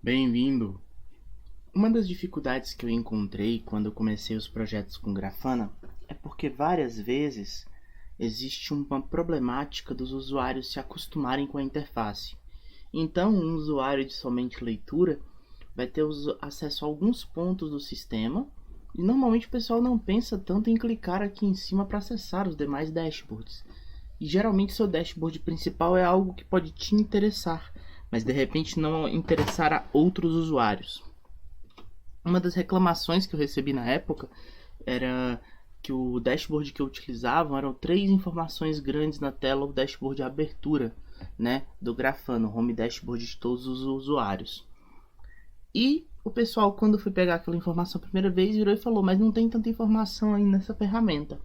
Bem-vindo! Uma das dificuldades que eu encontrei quando eu comecei os projetos com Grafana é porque várias vezes existe uma problemática dos usuários se acostumarem com a interface. Então, um usuário de somente leitura vai ter acesso a alguns pontos do sistema e normalmente o pessoal não pensa tanto em clicar aqui em cima para acessar os demais dashboards. E geralmente seu dashboard principal é algo que pode te interessar, mas de repente não interessar a outros usuários. Uma das reclamações que eu recebi na época era que o dashboard que eu utilizava eram 3 informações grandes na tela, o dashboard de abertura, né, do Grafana, o home dashboard de todos os usuários. E o pessoal, quando foi pegar aquela informação a primeira vez, virou e falou: mas não tem tanta informação aí nessa ferramenta.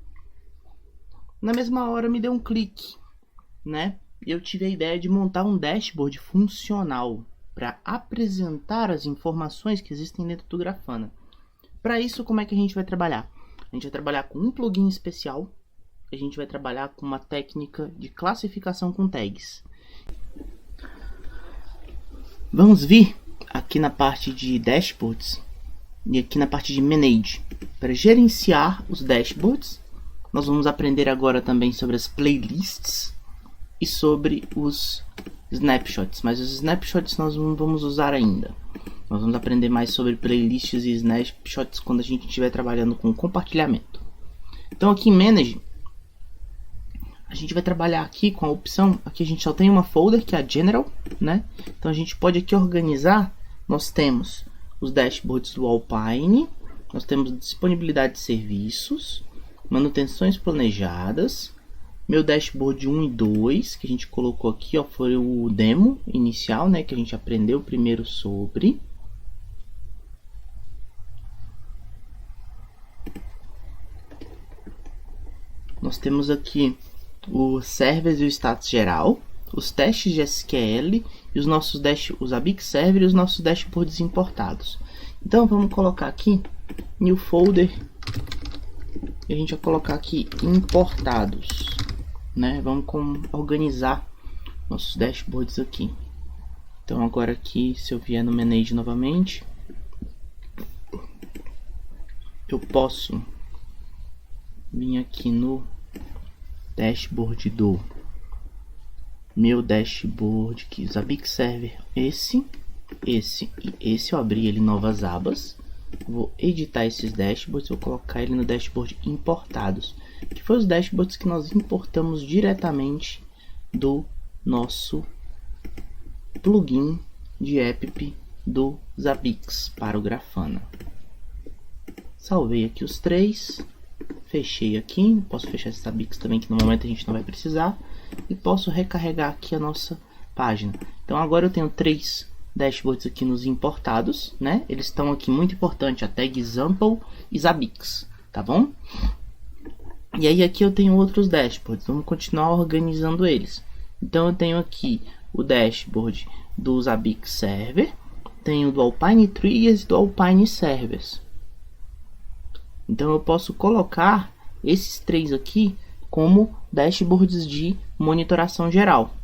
Na mesma hora me deu um clique, né? E eu tive a ideia de montar um dashboard funcional para apresentar as informações que existem dentro do Grafana. Para isso, como é que a gente vai trabalhar? A gente vai trabalhar com um plugin especial, a gente vai trabalhar com uma técnica de classificação com tags. Vamos vir aqui na parte de dashboards e aqui na parte de manage. Para gerenciar os dashboards, nós vamos aprender agora também sobre as playlists e sobre os snapshots, mas os snapshots nós não vamos usar ainda. Nós vamos aprender mais sobre playlists e snapshots quando a gente estiver trabalhando com compartilhamento. Então aqui em Manage, a gente vai trabalhar aqui com a opção, aqui a gente só tem uma folder que é a General, né? Então a gente pode aqui organizar, nós temos os dashboards do Alpine, nós temos disponibilidade de serviços, manutenções planejadas, meu dashboard 1 e 2, que a gente colocou aqui, ó, foi o demo inicial, né, que a gente aprendeu primeiro sobre. Nós temos aqui o servers e o status geral, os testes de SQL e os nossos os ABIC server e os nossos dashboards importados. Então vamos colocar aqui new folder e a gente vai colocar aqui importados, né? Vamos organizar nossos dashboards aqui. Então agora aqui, se eu vier no Manage novamente, eu posso vir aqui no dashboard do meu dashboard, que usa Big Server, esse e esse. Eu abri ele em novas abas, vou editar esses dashboards, vou colocar ele no dashboard importados, que foi os dashboards que nós importamos diretamente do nosso plugin de app do Zabbix para o Grafana. Salvei aqui os 3, fechei aqui, posso fechar esse Zabbix também, que no momento a gente não vai precisar, e posso recarregar aqui a nossa página. Então agora eu tenho 3 dashboards aqui nos importados, né? Eles estão aqui, muito importante, a tag example e Zabbix, tá bom? E aí aqui eu tenho outros dashboards, vamos continuar organizando eles. Então eu tenho aqui o dashboard do Zabbix Server, tenho do Alpine Trias e do Alpine Servers. Então eu posso colocar esses 3 aqui como dashboards de monitoração geral.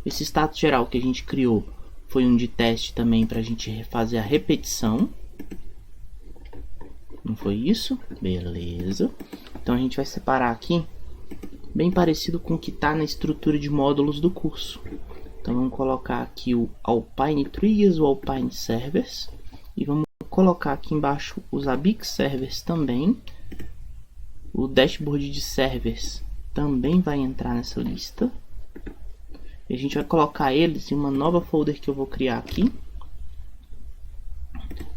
Esse status geral que a gente criou foi um de teste também para a gente fazer a repetição. Não foi isso? Beleza. Então a gente vai separar aqui, bem parecido com o que está na estrutura de módulos do curso. Então vamos colocar aqui o Alpine Trias, o Alpine Servers, e vamos colocar aqui embaixo os ABIC Servers também. O dashboard de servers também vai entrar nessa lista. E a gente vai colocar eles em uma nova folder que eu vou criar aqui,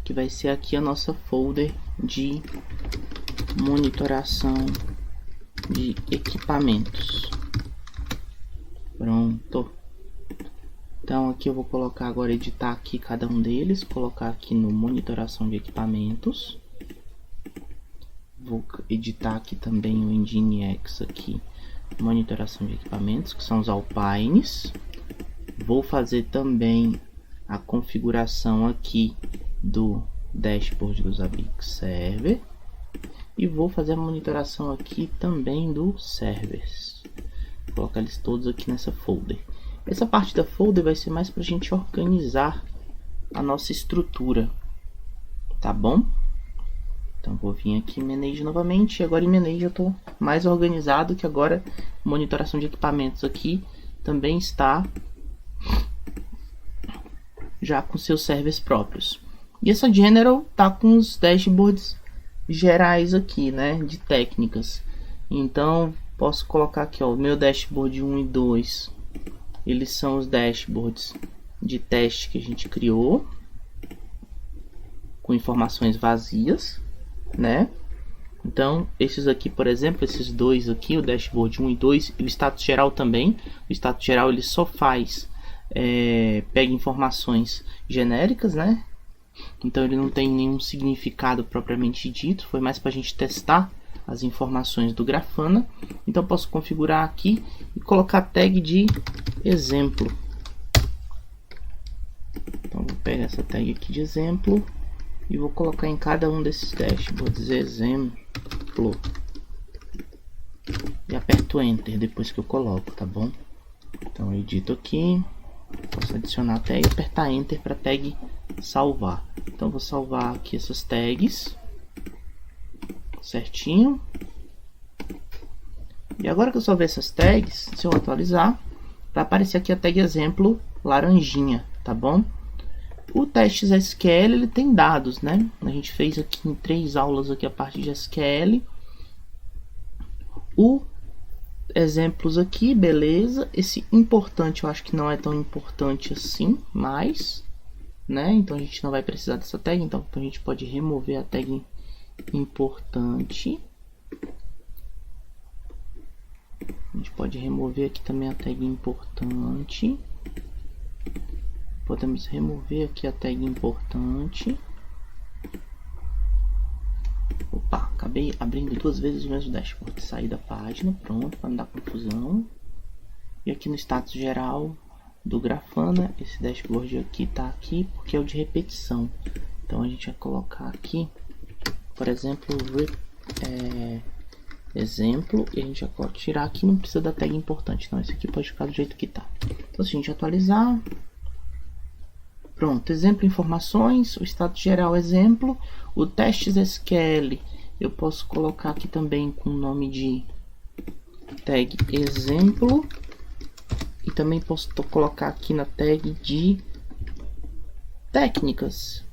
que vai ser aqui a nossa folder de monitoração de equipamentos. Pronto. Então aqui eu vou colocar agora, editar aqui cada um deles, colocar aqui no monitoração de equipamentos. Vou editar aqui também o Nginx aqui, monitoração de equipamentos, que são os Alpines. Vou fazer também a configuração aqui do dashboard dos ABIC Server. E vou fazer a monitoração aqui também do servers. Vou colocar eles todos aqui nessa folder. Essa parte da folder vai ser mais para a gente organizar a nossa estrutura, tá bom? Então vou vir aqui em Manage novamente, e agora em Manage eu estou mais organizado, que agora monitoração de equipamentos aqui também está já com seus servers próprios. E essa General tá com os dashboards gerais aqui, né, de técnicas. Então posso colocar aqui, ó, o meu dashboard 1 e 2. Eles são os dashboards de teste que a gente criou, com informações vazias, né? Então, esses aqui, por exemplo, esses dois aqui, o dashboard 1 e 2, e o status geral também. O status geral ele só faz, pega informações genéricas, né? Então ele não tem nenhum significado propriamente dito, foi mais para a gente testar as informações do Grafana. Então eu posso configurar aqui e colocar tag de exemplo. Então vou pegar essa tag aqui de exemplo e vou colocar em cada um desses dashboards exemplo e aperto Enter depois que eu coloco, tá bom? Então eu edito aqui, posso adicionar a tag e apertar Enter para tag salvar. Então vou salvar aqui essas tags certinho. E agora que eu salvei essas tags, se eu atualizar, vai aparecer aqui a tag exemplo laranjinha, tá bom? O teste SQL ele tem dados, né? A gente fez aqui em 3 aulas aqui a parte de SQL. O exemplos aqui, beleza. Esse importante eu acho que não é tão importante assim, mas, né? Então a gente não vai precisar dessa tag, então a gente pode remover a tag importante. A gente pode remover aqui também a tag importante. Podemos remover aqui a tag importante. Opa, acabei abrindo 2 vezes o mesmo dashboard. Saí da página, pronto, para não dar confusão. E aqui no status geral do Grafana, esse dashboard aqui tá aqui porque é o de repetição. Então a gente vai colocar aqui, por exemplo, exemplo, e a gente vai tirar aqui, não precisa da tag importante, não. Esse aqui pode ficar do jeito que tá. Então se a gente atualizar, pronto, exemplo, informações, o status geral exemplo, o testes SQL eu posso colocar aqui também com o nome de tag exemplo, e também posso colocar aqui na tag de técnicas,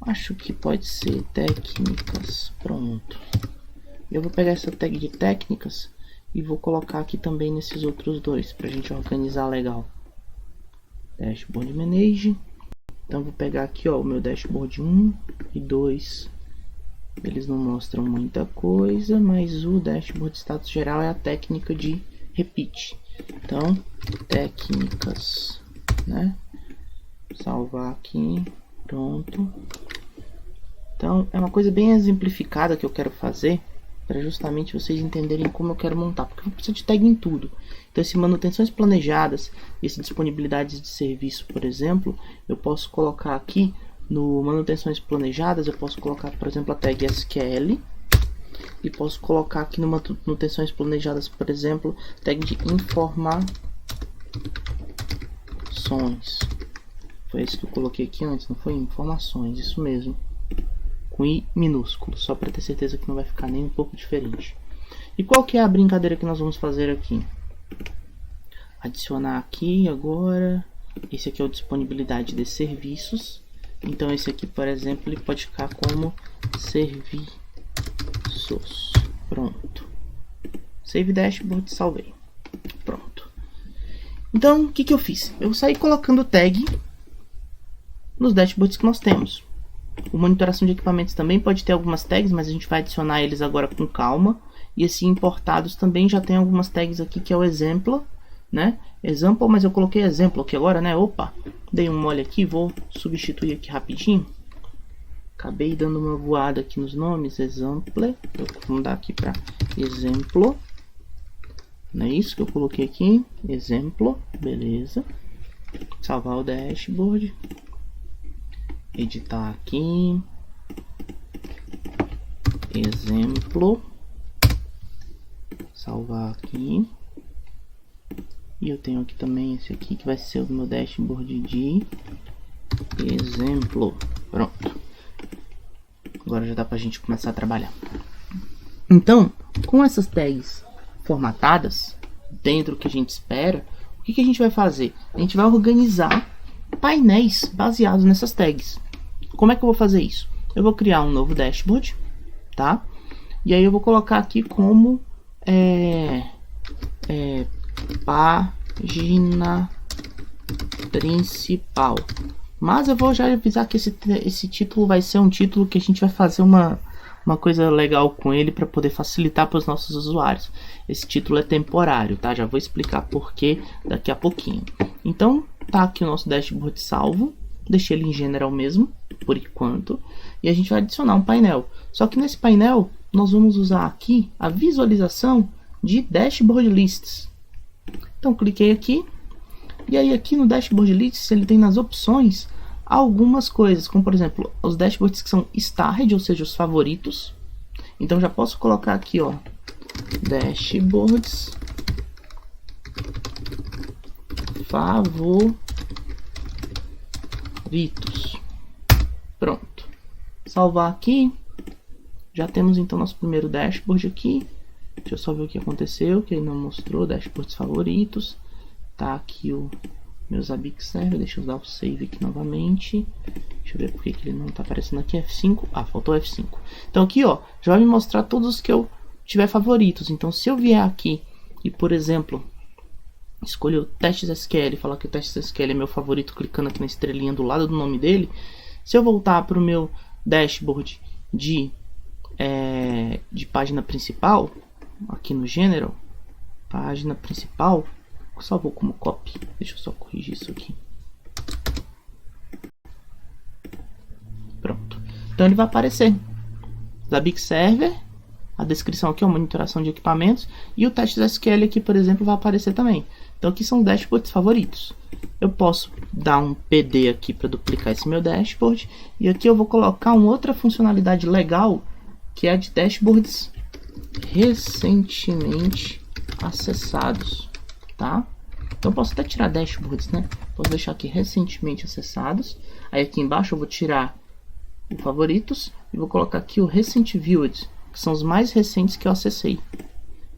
acho que pode ser técnicas, pronto. Eu vou pegar essa tag de técnicas e vou colocar aqui também nesses outros dois, para a gente organizar legal. Dashboard Manage. Então vou pegar aqui, ó, o meu dashboard 1 e 2. Eles não mostram muita coisa, mas o dashboard status geral é a técnica de repeat. Então, técnicas, né? Salvar aqui, pronto. Então é uma coisa bem exemplificada que eu quero fazer, para justamente vocês entenderem como eu quero montar, porque eu preciso de tag em tudo. Então esse manutenções planejadas, esse disponibilidades de serviço, por exemplo, eu posso colocar aqui no manutenções planejadas, eu posso colocar, por exemplo, a tag SQL, e posso colocar aqui no manutenções planejadas, por exemplo, tag de informações. Foi esse que eu coloquei aqui antes, não foi? Informações, isso mesmo. Com I minúsculo, só para ter certeza que não vai ficar nem um pouco diferente. E qual que é a brincadeira que nós vamos fazer aqui? Adicionar aqui agora, esse aqui é o disponibilidade de serviços. Então esse aqui, por exemplo, ele pode ficar como serviços. Pronto. Save dashboard, salvei. Pronto. Então o que que eu fiz? Eu saí colocando tag nos dashboards que nós temos. O monitoração de equipamentos também pode ter algumas tags, mas a gente vai adicionar eles agora com calma. E esse importados também já tem algumas tags aqui, que é o exemplo, né? Example, mas eu coloquei exemplo aqui agora, né? Opa, dei um mole aqui, vou substituir aqui rapidinho. Acabei dando uma voada aqui nos nomes, example. Eu vou mudar aqui para exemplo. Não é isso que eu coloquei aqui? Exemplo, beleza. Salvar o dashboard. Editar aqui, exemplo, salvar aqui, e eu tenho aqui também esse aqui que vai ser o meu dashboard de exemplo. Pronto. Agora já dá pra gente começar a trabalhar. Então, com essas tags formatadas, dentro do que a gente espera, o que a gente vai fazer? A gente vai organizar painéis baseados nessas tags. Como é que eu vou fazer isso? Eu vou criar um novo dashboard, tá? E aí eu vou colocar aqui como página principal. Mas eu vou já avisar que esse título vai ser um título que a gente vai fazer uma coisa legal com ele para poder facilitar para os nossos usuários. Esse título é temporário, tá? Já vou explicar por que daqui a pouquinho. Então, tá aqui o nosso dashboard salvo. Deixei ele em general mesmo, por enquanto. E a gente vai adicionar um painel. Só que nesse painel, nós vamos usar aqui a visualização de dashboard lists. Então, cliquei aqui. E aí aqui no Dashboard Lists, ele tem nas opções algumas coisas, como por exemplo, os dashboards que são starred, ou seja, os favoritos. Então já posso colocar aqui, ó, dashboards favoritos. Pronto. Salvar aqui. Já temos então nosso primeiro dashboard aqui. Deixa eu só ver o que aconteceu, que ele não mostrou dashboards favoritos. Tá aqui o meu Zabbix server. Deixa eu dar o save aqui novamente. Deixa eu ver porque que ele não tá aparecendo aqui. F5. Ah, faltou F5. Então aqui, ó, já vai me mostrar todos os que eu tiver favoritos. Então se eu vier aqui e, por exemplo, escolher o testes SQL e falar que o testes SQL é meu favorito, clicando aqui na estrelinha do lado do nome dele. Se eu voltar para o meu dashboard de página principal, aqui no General, página principal, salvou como copy. Deixa eu só corrigir isso aqui. Pronto. Então ele vai aparecer Zabbix Server, a descrição aqui é uma monitoração de equipamentos, e o teste SQL aqui, por exemplo, vai aparecer também. Então aqui são dashboards favoritos. Eu posso dar um PD aqui para duplicar esse meu dashboard, e aqui eu vou colocar uma outra funcionalidade legal, que é a de dashboards recentemente acessados. Tá? Então posso até tirar dashboards, né? Posso deixar aqui recentemente acessados. Aí aqui embaixo eu vou tirar o favoritos e vou colocar aqui o recent viewed, que são os mais recentes que eu acessei.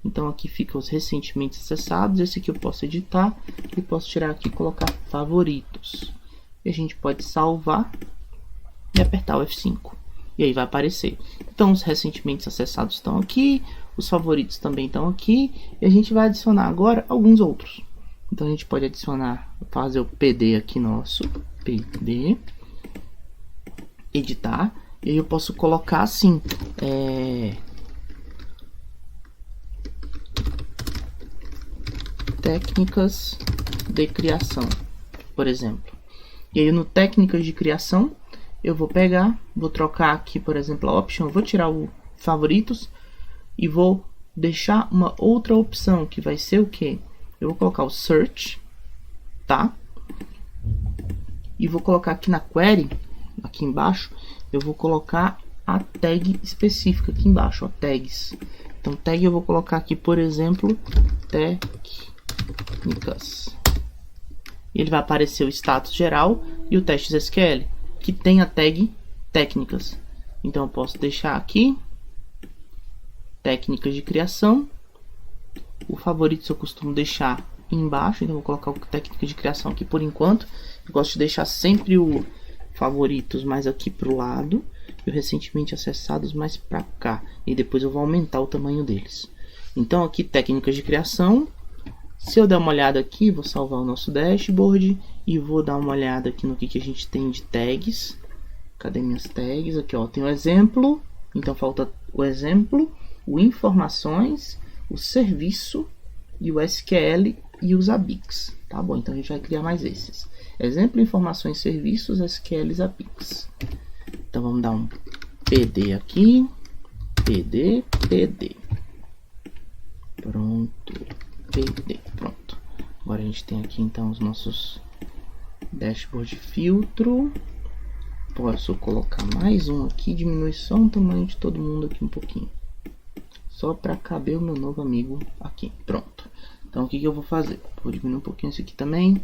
Então aqui fica os recentemente acessados. Esse aqui eu posso editar e posso tirar aqui e colocar favoritos. E a gente pode salvar e apertar o F5. E aí vai aparecer. Então os recentemente acessados estão aqui. Os favoritos também estão aqui. E a gente vai adicionar agora alguns outros. Então a gente pode adicionar, fazer o PD aqui nosso. PD. Editar. E aí eu posso colocar assim. Técnicas de criação, por exemplo. E aí no técnicas de criação, eu vou pegar, vou trocar aqui, por exemplo, a option. Eu vou tirar o favoritos. E vou deixar uma outra opção, que vai ser o que? Eu vou colocar o search, tá? E vou colocar aqui na query, aqui embaixo, eu vou colocar a tag específica aqui embaixo, ó, tags. Então tag eu vou colocar aqui, por exemplo, técnicas. E ele vai aparecer o status geral e o testes SQL, que tem a tag técnicas. Então eu posso deixar aqui técnicas de criação. O favorito eu costumo deixar embaixo, então vou colocar o técnica de criação aqui por enquanto. Eu gosto de deixar sempre o favoritos mais aqui para o lado e o recentemente acessados mais para cá, e depois eu vou aumentar o tamanho deles. Então aqui técnicas de criação. Se eu der uma olhada aqui, vou salvar o nosso dashboard e vou dar uma olhada aqui no que a gente tem de tags. Cadê minhas tags? Aqui, ó, tem o exemplo. Então falta o exemplo, o informações, o serviço e o SQL e os Zabbix. Tá bom? Então a gente vai criar mais esses. Exemplo, informações, serviços, SQL e Zabbix. Então vamos dar um PD aqui. PD. Pronto. PD. Pronto. Agora a gente tem aqui então os nossos dashboard filtro. Posso colocar mais um aqui, diminui só o tamanho de todo mundo aqui um pouquinho. Só para caber o meu novo amigo aqui. Pronto. Então o que eu vou fazer? Vou diminuir um pouquinho isso aqui também.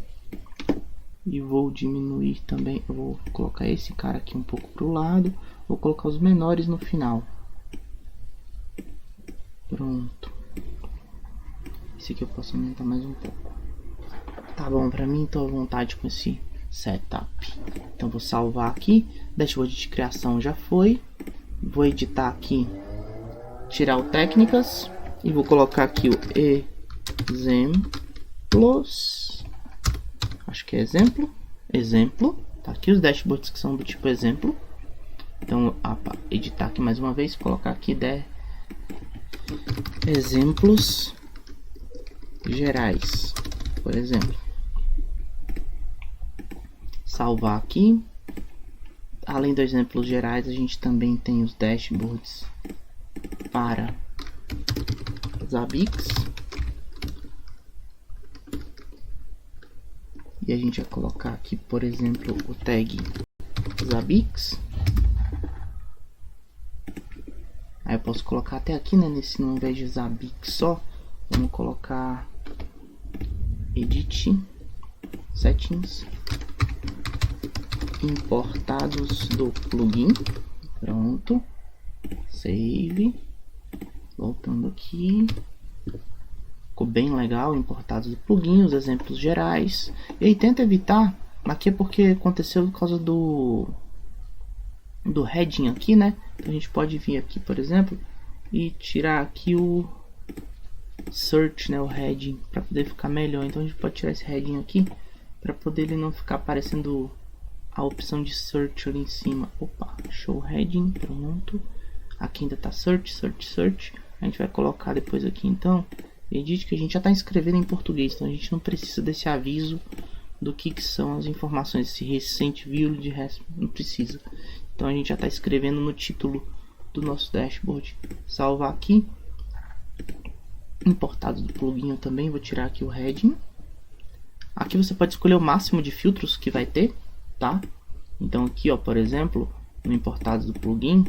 E vou diminuir também, eu vou colocar esse cara aqui um pouco para o lado, vou colocar os menores no final. Pronto. Esse aqui eu posso aumentar mais um pouco. Tá bom para mim, tô à vontade com esse setup. Então vou salvar aqui, dashboard de criação já foi. Vou editar aqui, tirar o técnicas e vou colocar aqui o exemplos. Acho que é exemplo. Tá aqui os dashboards que são do tipo exemplo. Então, editar aqui mais uma vez, colocar aqui exemplos gerais, por exemplo. Salvar aqui. Além dos exemplos gerais, a gente também tem os dashboards para Zabbix. E a gente vai colocar aqui, por exemplo, o tag Zabbix. Aí eu posso colocar até aqui, né? Nesse, ao invés de Zabbix só, vamos colocar Edit, Settings, Importados do plugin. Pronto. Save. Voltando aqui. Ficou bem legal, importados do plugin, os exemplos gerais. E aí tenta evitar, aqui é porque aconteceu por causa do heading aqui, né? Então a gente pode vir aqui, por exemplo, e tirar aqui o search, né, o heading, para poder ficar melhor. Então a gente pode tirar esse heading aqui, para poder ele não ficar aparecendo a opção de search ali em cima. Opa, show heading, pronto. Aqui ainda tá search. A gente vai colocar depois aqui então edit, que a gente já está escrevendo em português, então a gente não precisa desse aviso do que são as informações, esse recente vírgula de resto não precisa. Então a gente já está escrevendo no título do nosso dashboard. Salvar aqui. Importado do plugin eu também vou tirar aqui o heading. Aqui você pode escolher o máximo de filtros que vai ter, tá? Então aqui, ó, por exemplo, no importado do plugin,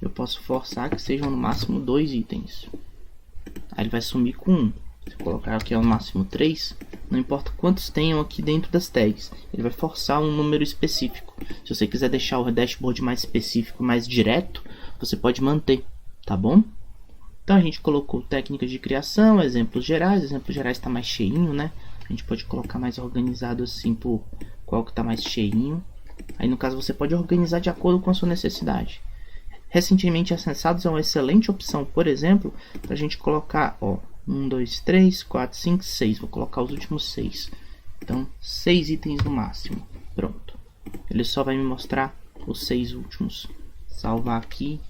eu posso forçar que sejam no máximo 2 itens. Aí ele vai sumir com 1. Se eu colocar aqui ao máximo 3, não importa quantos tenham aqui dentro das tags, ele vai forçar um número específico. Se você quiser deixar o dashboard mais específico, mais direto, você pode manter, tá bom? Então a gente colocou técnicas de criação, exemplos gerais está mais cheinho, né? A gente pode colocar mais organizado assim por qual que está mais cheinho. Aí no caso você pode organizar de acordo com a sua necessidade. Recentemente acessados é uma excelente opção, por exemplo, para a gente colocar, ó, 1, 2, 3, 4, 5, 6. Vou colocar os últimos 6. Então, 6 itens no máximo. Pronto. Ele só vai me mostrar os 6 últimos. Salvar aqui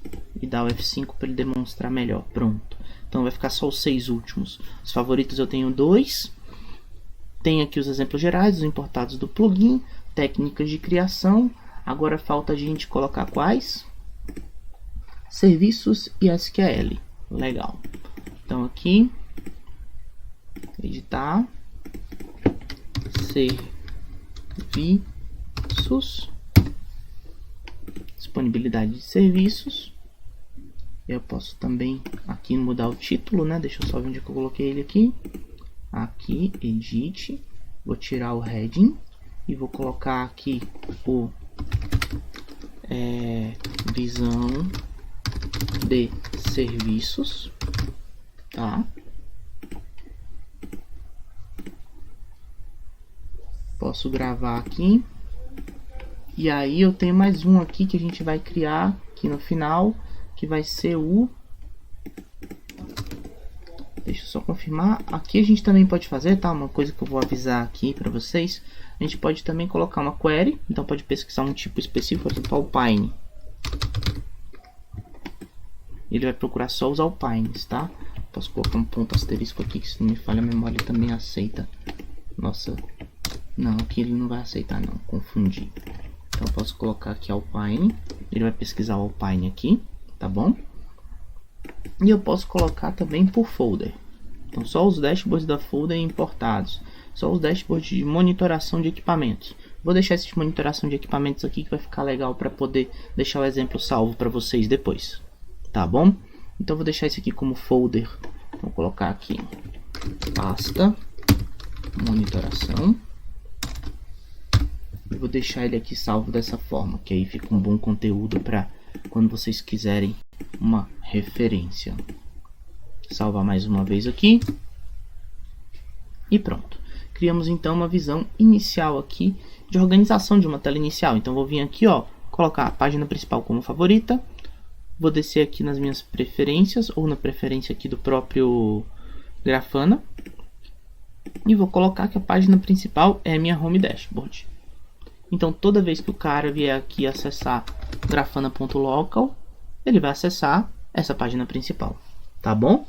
e dar o F5 para ele demonstrar melhor. Pronto. Então vai ficar só os 6 últimos. Os favoritos eu tenho 2. Tem aqui os exemplos gerais, os importados do plugin, técnicas de criação. Agora falta a gente colocar quais? Serviços e SQL. Legal. Então aqui, editar, serviços, disponibilidade de serviços. Eu posso também aqui mudar o título, né? Deixa eu só ver onde que eu coloquei ele aqui. Aqui, edit, vou tirar o heading e vou colocar aqui o visão de serviços, tá? Posso gravar aqui. E aí eu tenho mais um aqui que a gente vai criar aqui no final, que vai ser o... Deixa eu só confirmar. Aqui a gente também pode fazer, tá? Uma coisa que eu vou avisar aqui para vocês. A gente pode também colocar uma query. Então pode pesquisar um tipo específico, por exemplo, Alpine. Ele vai procurar só os Alpines, tá? Posso colocar um ponto asterisco aqui, que se não me falha a memória ele também aceita. Nossa, não, aqui ele não vai aceitar não, confundi. Então eu posso colocar aqui Alpine. Ele vai pesquisar o Alpine aqui, tá bom? E eu posso colocar também por folder. Então só os dashboards da folder importados. Só os dashboards de monitoração de equipamentos. Vou deixar esse de monitoração de equipamentos aqui que vai ficar legal para poder deixar o exemplo salvo para vocês depois. Tá bom? Então vou deixar esse aqui como folder. Vou colocar aqui pasta monitoração. Eu vou deixar ele aqui salvo dessa forma, que aí fica um bom conteúdo para quando vocês quiserem uma referência. Salvar mais uma vez aqui. E pronto. Criamos então uma visão inicial aqui de organização de uma tela inicial. Então vou vir aqui, ó, colocar a página principal como favorita. Vou descer aqui nas minhas preferências ou na preferência aqui do próprio Grafana. E vou colocar que a página principal é a minha home dashboard. Então toda vez que o cara vier aqui acessar grafana.local, ele vai acessar essa página principal, tá bom?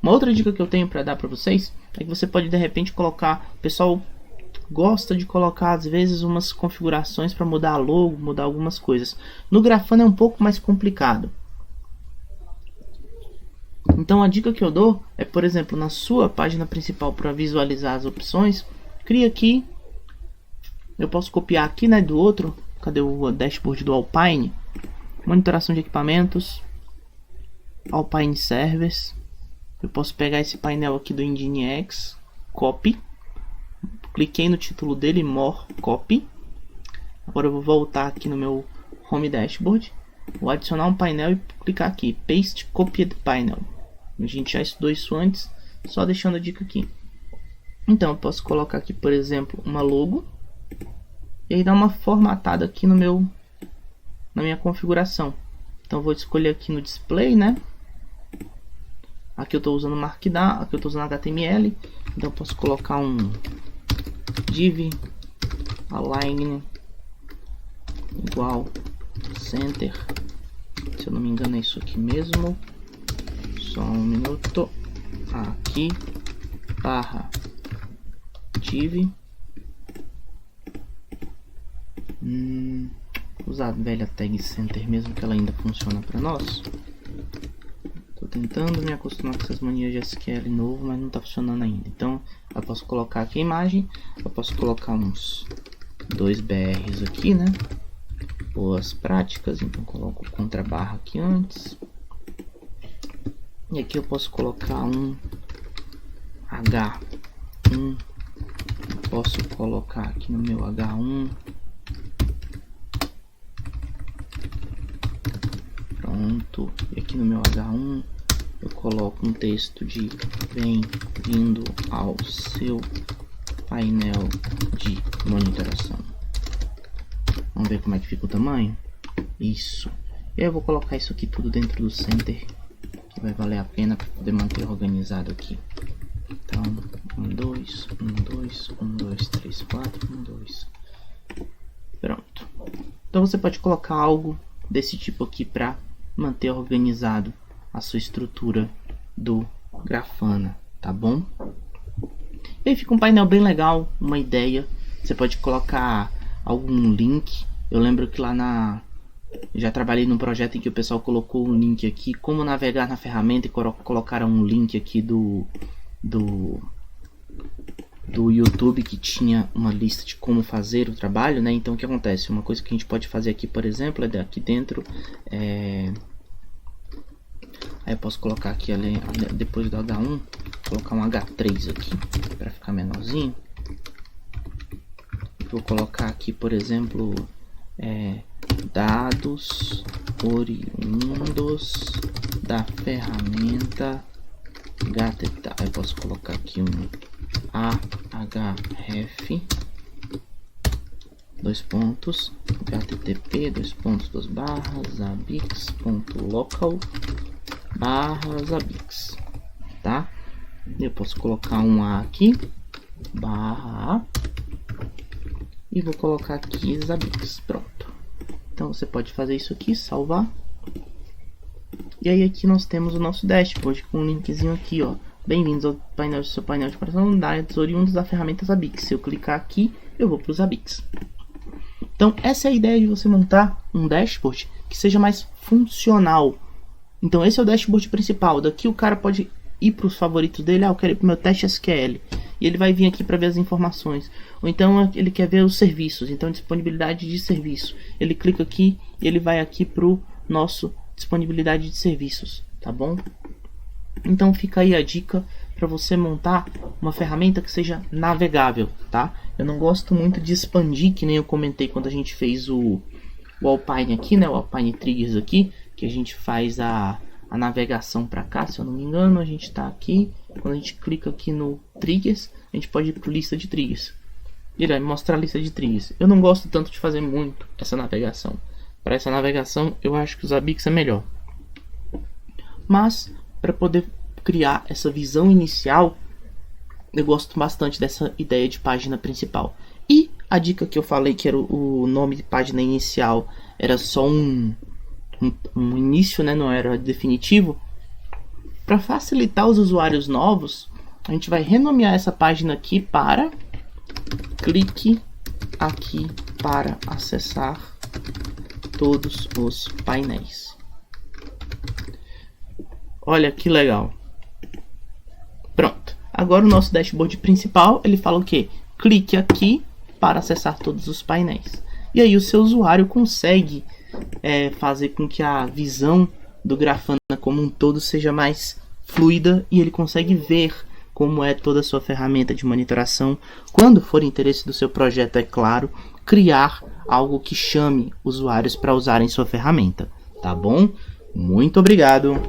Uma outra dica que eu tenho para dar para vocês é que você pode de repente colocar, o pessoal gosta de colocar às vezes umas configurações para mudar a logo, mudar algumas coisas. No Grafana é um pouco mais complicado. Então a dica que eu dou é, por exemplo, na sua página principal, para visualizar as opções, cria aqui. Eu posso copiar aqui, né, do outro. Cadê o dashboard do Alpine? Monitoração de equipamentos, Alpine Servers. Eu posso pegar esse painel aqui do Nginx, copy. Cliquei no título dele, more copy. Agora eu vou voltar aqui no meu home dashboard. Vou adicionar um painel e clicar aqui, paste copied panel. A gente já estudou isso antes, só deixando a dica aqui. Então eu posso colocar aqui, por exemplo, uma logo. E aí dar uma formatada aqui no na minha configuração. Então vou escolher aqui no display, né? Aqui eu estou usando Markdown, aqui eu estou usando HTML. Então eu posso colocar um div align igual center. Se eu não me engano é isso aqui mesmo. Só um minuto. Aqui barra div. Usar a velha tag center mesmo, que ela ainda funciona para nós. Tô tentando me acostumar com essas manias de SQL novo, mas não tá funcionando ainda. Então eu posso colocar aqui a imagem, eu posso colocar uns 2 BRs aqui, né? Boas práticas, então coloco contra barra aqui antes. E aqui eu posso colocar um H1. Posso colocar aqui no meu H1. Pronto. E aqui no meu H1 eu coloco um texto de bem-vindo ao seu painel de monitoração. Vamos ver como é que fica o tamanho. Isso. Eu vou colocar isso aqui tudo dentro do center, que vai valer a pena para poder manter organizado aqui. Então, 1, 2, 1, 2, 1, 2, 3, 4, 1, 2. Pronto. Então você pode colocar algo desse tipo aqui para manter organizado a sua estrutura do Grafana, tá bom? E aí fica um painel bem legal, uma ideia. Você pode colocar algum link. Eu lembro que lá já trabalhei num projeto em que o pessoal colocou um link aqui, como navegar na ferramenta, e colocaram um link aqui do YouTube, que tinha uma lista de como fazer o trabalho, né? Então o que acontece? Uma coisa que a gente pode fazer aqui, por exemplo, é aqui dentro. Aí eu posso colocar aqui depois do H1, colocar um H3 aqui para ficar menorzinho. Vou colocar aqui, por exemplo, dados oriundos da ferramenta HTTP. Eu posso colocar aqui um ahref, dois pontos, http, dois pontos, duas barras, abix.local barras abix, tá? Eu posso colocar um A aqui, barra A, e vou colocar aqui Zabix. Pronto. Então você pode fazer isso aqui, salvar. E aí aqui nós temos o nosso dashboard com um linkzinho aqui, ó. Bem-vindos ao seu painel de comparação, dados oriundos da ferramenta Zabix. Se eu clicar aqui, eu vou para o Zabix. Então essa é a ideia de você montar um dashboard que seja mais funcional. Então esse é o dashboard principal. Daqui o cara pode ir para os favoritos dele. Eu quero ir para o meu teste SQL. E ele vai vir aqui para ver as informações. Ou então ele quer ver os serviços. Então disponibilidade de serviço. Ele clica aqui e ele vai aqui para o nosso disponibilidade de serviços. Tá bom? Então fica aí a dica para para você montar uma ferramenta que seja navegável, tá? Eu não gosto muito de expandir, que nem eu comentei quando a gente fez o Alpine aqui, né? O Alpine Triggers aqui, que a gente faz a navegação para cá, se eu não me engano. A gente está aqui, quando a gente clica aqui no Triggers, a gente pode ir para lista de triggers. Ele vai mostrar a lista de triggers. Eu não gosto tanto de fazer muito essa navegação. Para essa navegação, eu acho que o Zabbix é melhor. Mas, para poder criar essa visão inicial, eu gosto bastante dessa ideia de página principal. E a dica que eu falei, que era o nome de página inicial, era só um início, né? Não era definitivo. Para facilitar os usuários novos, a gente vai renomear essa página aqui para clique aqui para acessar todos os painéis. Olha que legal. Pronto. Agora o nosso dashboard principal, ele fala o quê? Clique aqui para acessar todos os painéis. E aí o seu usuário consegue fazer com que a visão do Grafana como um todo seja mais fluida e ele consegue ver como é toda a sua ferramenta de monitoração. Quando for interesse do seu projeto, é claro, criar algo que chame usuários para usarem sua ferramenta. Tá bom? Muito obrigado!